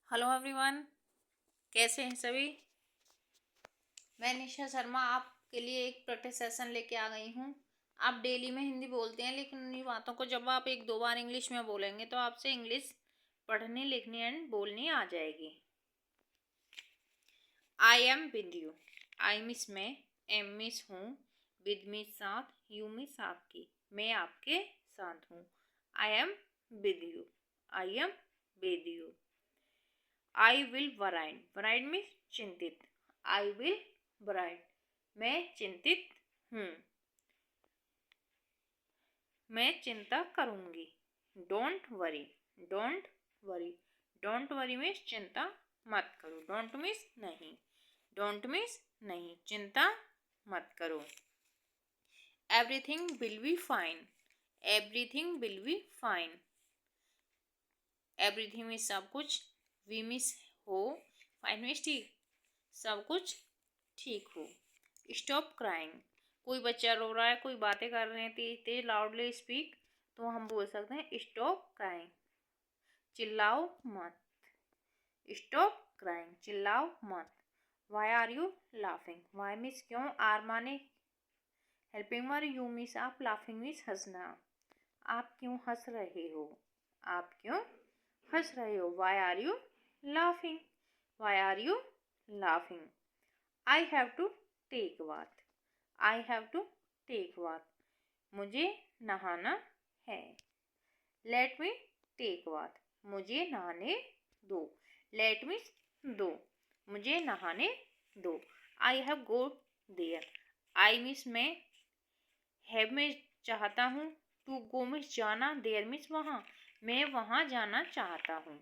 Hello everyone, कैसे हैं सभी। मैं निशा शर्मा आपके लिए एक प्रैक्टिस सेशन लेके आ गई हूँ। आप डेली में हिंदी बोलते हैं, लेकिन उन्हीं बातों को जब आप एक दो बार इंग्लिश में बोलेंगे तो आपसे इंग्लिश पढ़नी, लिखनी एंड बोलनी आ जाएगी। I am with you. I means में, एम मिस हूँ, विद मिस साथ, यू मिस आपकी, मैं आपके साथ हूँ। I am with you. I am with you. I will worried. Worried में चिंतित। आई विल वराइड, मैं चिंतित हूँ, मैं चिंता करूँगी। Don't worry. Don't worry. Don't worry में चिंता मत करो। डोंट मिस नहीं। डोंट मिस नहीं, चिंता मत करो। Everything will be fine. Everything will be fine. Everything में सब कुछ, वी मिस हो, फाइन में ठीक, सब कुछ ठीक हो। Stop crying. कोई बच्चा रो रहा है, कोई बातें कर रहे हैं तेज तेज, लाउडली स्पीक, तो हम बोल सकते हैं स्टॉप क्राइंग। चिल्लाओ मत। स्टॉप क्राइंग, चिल्लाओ मत। Why are you laughing. Why means क्यों, आर माने हेल्पिंग वर्ब, यू मीन्स आप, लाफिंग मीन्स हंसना। आप क्यों हंस रहे हो। आप क्यों हंस रहे हो। Why are you laughing. Why are you laughing. I have to take bath. I have to take bath. मुझे नहाना है। Let me take bath. मुझे नहाने दो। Let me दो। मुझे नहाने दो। I have go there. I miss में, have में चाहता हूँ, to go मिस जाना, there मिस वहाँ, मैं वहाँ जाना चाहता हूँ।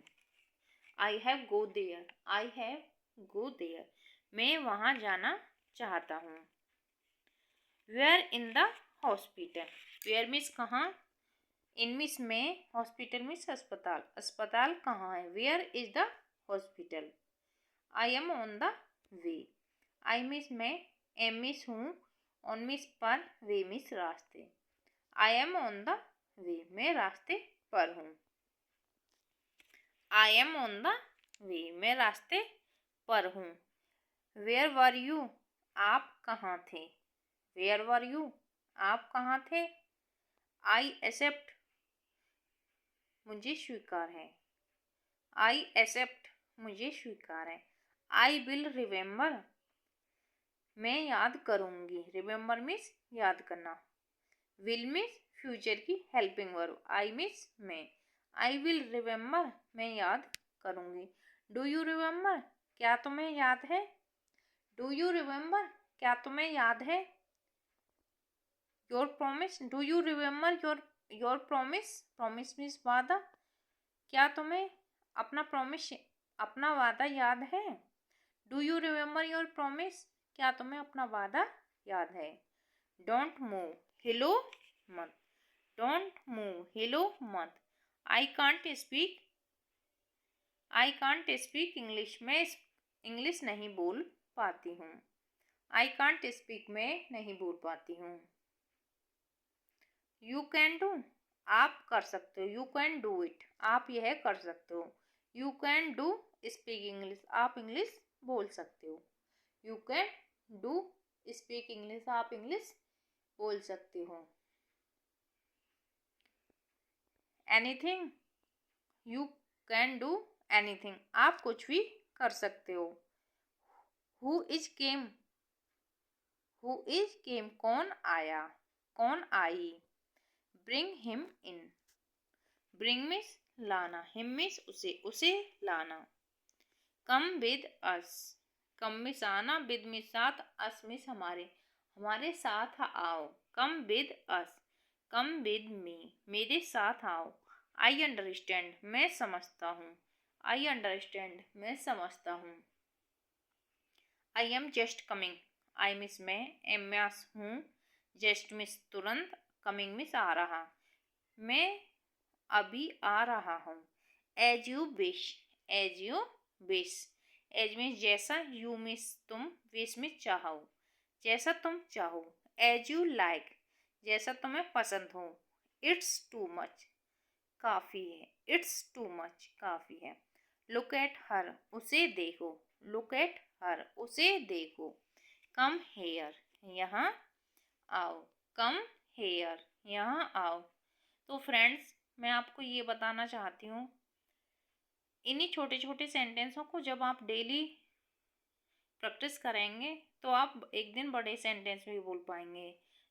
I have go there. I have go there. मैं वहाँ जाना चाहता हूँ। Where in the hospital. Where means कहाँ, इन मिस में, हॉस्पिटल मिस अस्पताल, अस्पताल कहाँ है। Where is the hospital. I am on the way. I means में, एम मिस हूँ, ऑन मिस पर, वे मिस रास्ते। I am on the way, मैं रास्ते पर हूँ। I am on the way, मैं रास्ते पर हूँ। वेयर वर यू, आप कहाँ थे। वेयर वर यू, आप कहाँ थे। आई एक्सेप्ट, मुझे स्वीकार है। आई एक्सेप्ट, मुझे स्वीकार है। आई विल रिमेम्बर, मैं याद करूँगी। रिमेम्बर मीन्स याद करना। विल मीन्स फ्यूचर की हेल्पिंग वर्ब। आई मीन्स मैं। आई विल रिमेम्बर, मैं याद करूँगी। डू यू रिमेम्बर, क्या तुम्हें याद है। डू यू रिमेम्बर, क्या तुम्हें याद है। Your promise. Do you remember your promise. Promise means वादा। क्या तुम्हें अपना प्रॉमिस, अपना वादा याद है। Do you remember your promise, क्या तुम्हें अपना वादा याद है। डोंट मूव, हिलो मत। डोंट मूव, हिलो मत। I can't speak. I can't speak English, मैं इंग्लिश नहीं बोल पाती हूँ। आई कांट स्पीक, मैं नहीं बोल पाती हूँ। यू कैन डू, आप कर सकते हो। यू कैन डू इट, आप यह कर सकते हो। You can do speak English, आप इंग्लिश बोल सकते हो। You can do speak English, आप इंग्लिश बोल सकते हो। Anything, you can do anything, आप कुछ भी कर सकते हो। Who is came. Who is came, कौन आया, कौन आई। Bring him in. Bring means लाना, हिम मिस उसे, उसे लाना। Come with us. Come means आना, विद मिस साथ, अस मिस हमारे, हमारे साथ आओ। कम with us. Come with me, मेरे साथ आओ। आई अंडरस्टैंड, मैं समझता हूँ। आई अंडरस्टैंड, मैं समझता हूँ। I am just coming. I means मैं, एम मिस हूँ, जस्ट मिस तुरंत, कमिंग मिस आ रहा, मैं अभी आ रहा हूँ। As you wish. As you wish. As means जैसा, यू मीन्स तुम, विश मीन्स चाहो, जैसा तुम चाहो। एज यू लाइक, जैसा तुम्हें पसंद हो। इट्स टू मच, काफ़ी है। इट्स टू मच, काफ़ी है। लुक एट हर, उसे देखो, लुक एट हर, उसे देखो। कम हेयर, यहाँ आओ, कम हेयर, यहाँ आओ। तो फ्रेंड्स, मैं आपको ये बताना चाहती हूँ, इन्हीं छोटे छोटे सेंटेंसों को जब आप डेली प्रैक्टिस करेंगे तो आप एक दिन बड़े सेंटेंस भी बोल पाएंगे।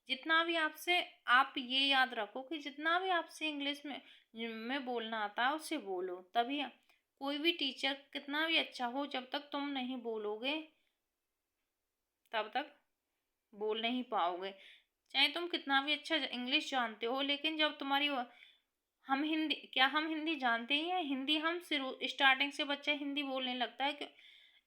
जितना भी आपसे, आप ये याद रखो कि जितना भी आपसे इंग्लिश में बोलना आता है उसे बोलो। तभी कोई भी टीचर कितना भी अच्छा हो, जब तक तुम नहीं बोलोगे तब तक बोल नहीं पाओगे। चाहे तुम कितना भी अच्छा इंग्लिश जानते हो, लेकिन जब तुम्हारी हम हिंदी जानते ही हैं। हिंदी हम स्टार्टिंग से बच्चा हिंदी बोलने लगता है कि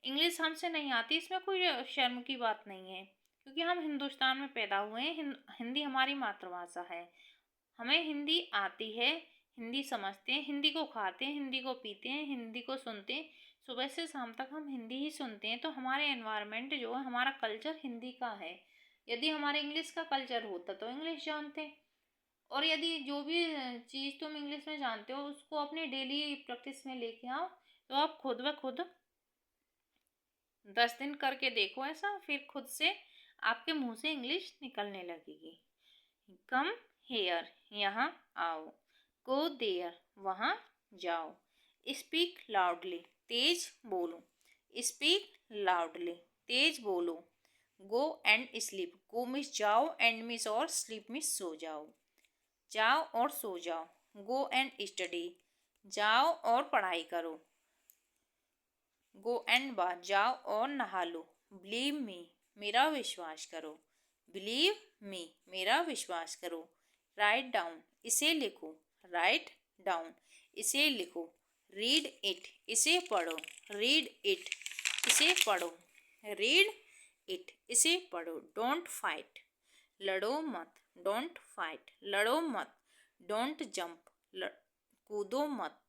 इंग्लिश हमसे नहीं आती, इसमें कोई शर्म की बात नहीं है, क्योंकि हम हिंदुस्तान में पैदा हुए हैं। हिंदी हमारी मातृभाषा है, हमें हिंदी आती है, हिंदी समझते हैं, हिंदी को खाते हैं, हिंदी को पीते हैं, हिंदी को सुनते हैं। सुबह से शाम तक हम हिंदी ही सुनते हैं। तो हमारे एनवायरनमेंट जो है, हमारा कल्चर हिंदी का है। यदि हमारे इंग्लिश का कल्चर होता तो इंग्लिश जानते, और यदि जो भी चीज़ तुम इंग्लिश में जानते हो उसको अपने डेली प्रैक्टिस में लेके आओ, तो आप खुद ब खुद 10 दिन करके देखो ऐसा, फिर खुद से आपके मुंह से इंग्लिश निकलने लगेगी। कम हेयर, यहाँ आओ, गो देयर, वहाँ जाओ, स्पीक लाउडली, तेज बोलो, स्पीक लाउडली, तेज बोलो। Go and sleep, go miss जाओ, एंड मिस और स्लीप मिस सो जाओ, जाओ और सो जाओ। गो एंड स्टडी, जाओ और पढ़ाई करो। गो एंड बाथ, जाओ और नहा लो। बिलीव मी, मेरा विश्वास करो, बिलीव मी, मेरा विश्वास करो। राइट डाउन, इसे लिखो, राइट डाउन, इसे लिखो। रीड इट, इसे पढ़ो, रीड इट, इसे पढ़ो, रीड इट, इसे पढ़ो। डोंट फाइट, लड़ो मत, डोंट फाइट, लड़ो मत। डोंट जंप, कूदो मत।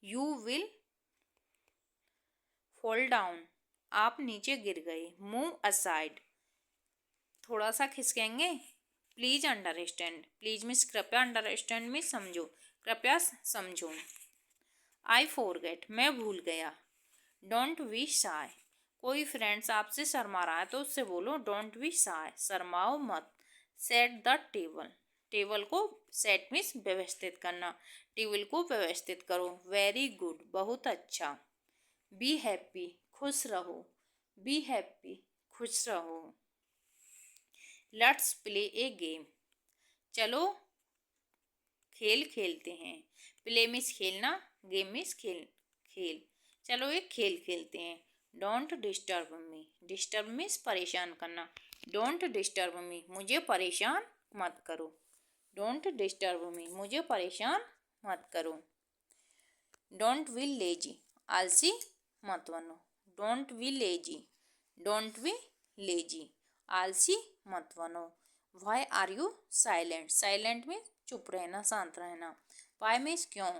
यू विल फॉल डाउन, आप नीचे गिर गए। मूव असाइड, थोड़ा सा खिसकेंगे। प्लीज अंडरस्टैंड, प्लीज मीन्स कृपया, अंडरस्टैंड मीन्स समझो, कृपया समझो। आई फॉरगेट, मैं भूल गया। डोंट बी शाय, कोई फ्रेंड्स आपसे शर्मा रहा है तो उससे बोलो डोंट बी शाय, शर्माओ मत। सेट द टेबल, टेबल को सेट मीन्स व्यवस्थित करना, टेबल को व्यवस्थित करो। वेरी गुड, बहुत अच्छा। बी हैप्पी, खुश रहो, बी हैप्पी, खुश रहो। लेट्स प्ले ए गेम, चलो खेल खेलते हैं। प्ले मीन्स खेलना, गेम मीन्स खेल, खेल। चलो एक खेल खेलते हैं। Don't disturb me, disturb means परेशान करना। डोंट डिस्टर्ब मी, मुझे परेशान मत करो। डोंट डिस्टर्ब मी, मुझे परेशान मत करो। डोंट बी लेजी, आलसी मत बनो। Don't be lazy, don't be lazy, आलसी मत बनो। Why are you silent, silent में चुप रहना, शांत रहना। वाई मीन्स क्यों,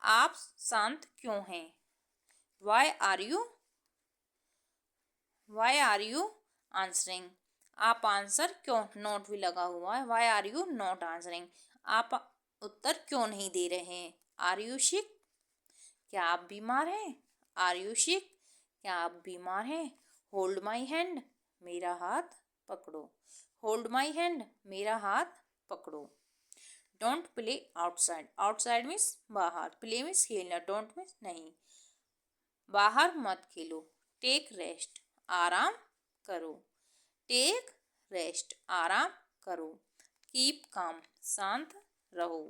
आप शांत क्यों हैं। Why are you, why are you answering, आप आंसर क्यों, नोट भी लगा हुआ है। Why are you not answering, आप उत्तर क्यों नहीं दे रहे हैं। आर यू सिक, क्या आप बीमार हैं। आर यू सिक, क्या आप बीमार हैं। होल्ड माई हैंड, मेरा हाथ पकड़ो। होल्ड माई हैंड, मेरा हाथ पकड़ो। Don't play outside, outside means बाहर, प्ले मीन्स खेलना, डोंट मीन्स नहीं। बाहर मत खेलो। टेक रेस्ट, आराम करो। टेक रेस्ट, आराम करो। कीप काम, शांत रहो।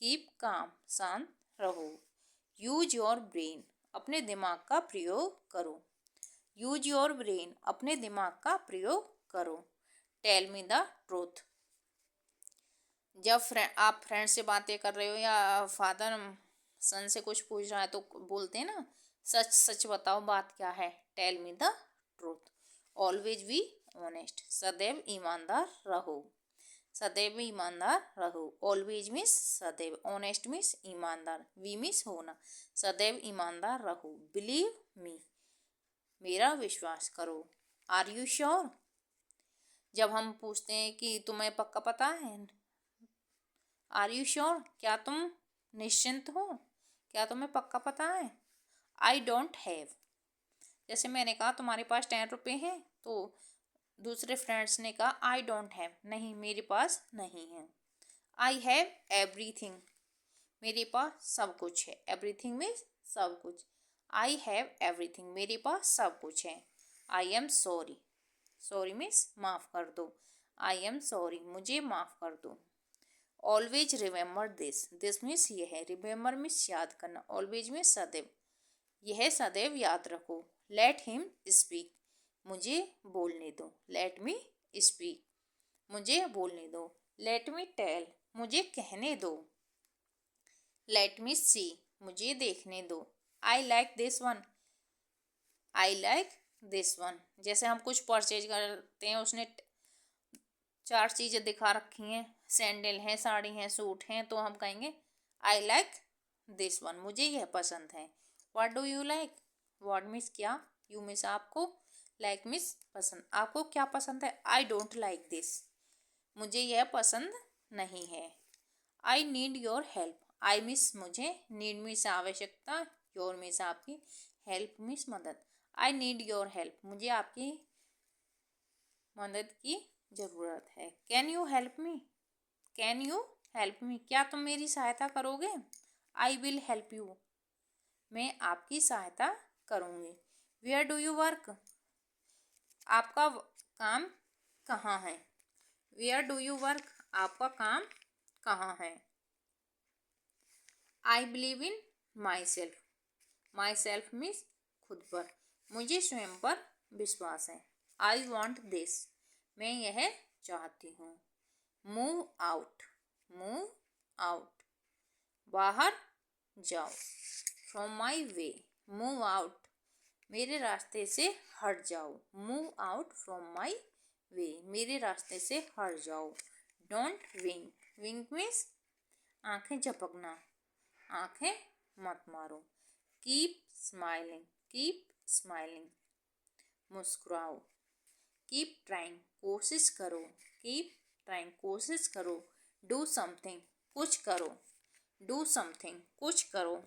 कीप काम, शांत रहो। यूज योर ब्रेन, अपने दिमाग का प्रयोग करो। यूज योर ब्रेन, अपने दिमाग का प्रयोग करो। टेल मी द ट्रूथ, जब आप फ्रेंड से बातें कर रहे हो या फादर सन से कुछ पूछ रहा है तो बोलते हैं ना, सच सच बताओ बात क्या है। Tell me the truth. Always be honest, सदैव ईमानदार रहो। सदैव ईमानदार रहो। ऑलवेज मिस सदैव, ऑनेस्ट मिस ईमानदार, वी मिस होना। सदैव ईमानदार रहो। बिलीव मी, मेरा विश्वास करो। आर यू श्योर, जब हम पूछते हैं कि तुम्हें पक्का पता है। आर यू श्योर, क्या तुम निश्चिंत हो, क्या तुम्हें पक्का पता है। I don't have. जैसे मैंने कहा तुम्हारे पास 10 रुपये हैं, तो दूसरे फ्रेंड्स ने कहा आई डोंट हैव, नहीं मेरे पास नहीं है। आई हैव एवरीथिंग, मेरे पास सब कुछ है। एवरीथिंग मीन्स सब कुछ। आई हैव एवरीथिंग, मेरे पास सब कुछ है। I am sorry, sorry means माफ़ कर दो। आई एम सॉरी, मुझे माफ़ कर दो। Always remember this, this means यह है, रिमेंबर मीन्स याद करना, ऑलवेज मीन्स सदैव, यह सदैव याद रखो। लेट हिम स्पीक, मुझे बोलने दो। लेट मी स्पीक, मुझे बोलने दो। लेट मी टेल, मुझे कहने दो। लेट मी सी, मुझे देखने दो। I like this one, I like this one. जैसे हम कुछ परचेज करते हैं, उसने 4 चीज़ें दिखा रखी हैं, सैंडल हैं, साड़ी हैं, सूट हैं, तो हम कहेंगे आई लाइक दिस वन, मुझे यह पसंद है। What do you like, what means क्या, यू मीन्स आपको, लाइक मीन्स पसंद, आपको क्या पसंद है। आई डोंट लाइक दिस, मुझे यह पसंद नहीं है। I need your help, I means मुझे, नीड मीन्स आवश्यकता, योर मीन्स आपकी, हेल्प मीन्स मदद। आई नीड योर हेल्प, मुझे आपकी मदद की ज़रूरत है। Can you help me, can you help me, क्या तुम मेरी सहायता करोगे। आई विल हेल्प यू, मैं आपकी सहायता करूँगी। वेयर डू यू वर्क, आपका काम कहाँ है। वेयर डू यू वर्क, आपका काम कहाँ है। I believe in my self, my self means खुद पर, मुझे स्वयं पर विश्वास है। आई वॉन्ट दिस, मैं यह चाहती हूँ। मूव आउट, मूव आउट, बाहर जाओ। From my way, move out, मेरे रास्ते से हट जाओ। मूव आउट फ्रॉम माई वे, मेरे रास्ते से हट जाओ। डोंट विंक, विंक मीन्स आंखें झपकना, आंखें मत मारो। कीप स्माइलिंग, कीप स्माइलिंग, मुस्कुराओ। कीप ट्राइंग, कोशिश करो। कीप ट्राइंग, कोशिश करो। डू समथिंग, कुछ करो। डू समथिंग, कुछ करो।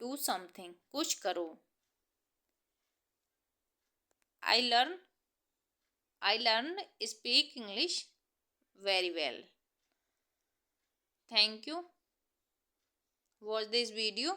डू समथिंग, कुछ करो। I learn speak English very well. Thank you. Watch this video.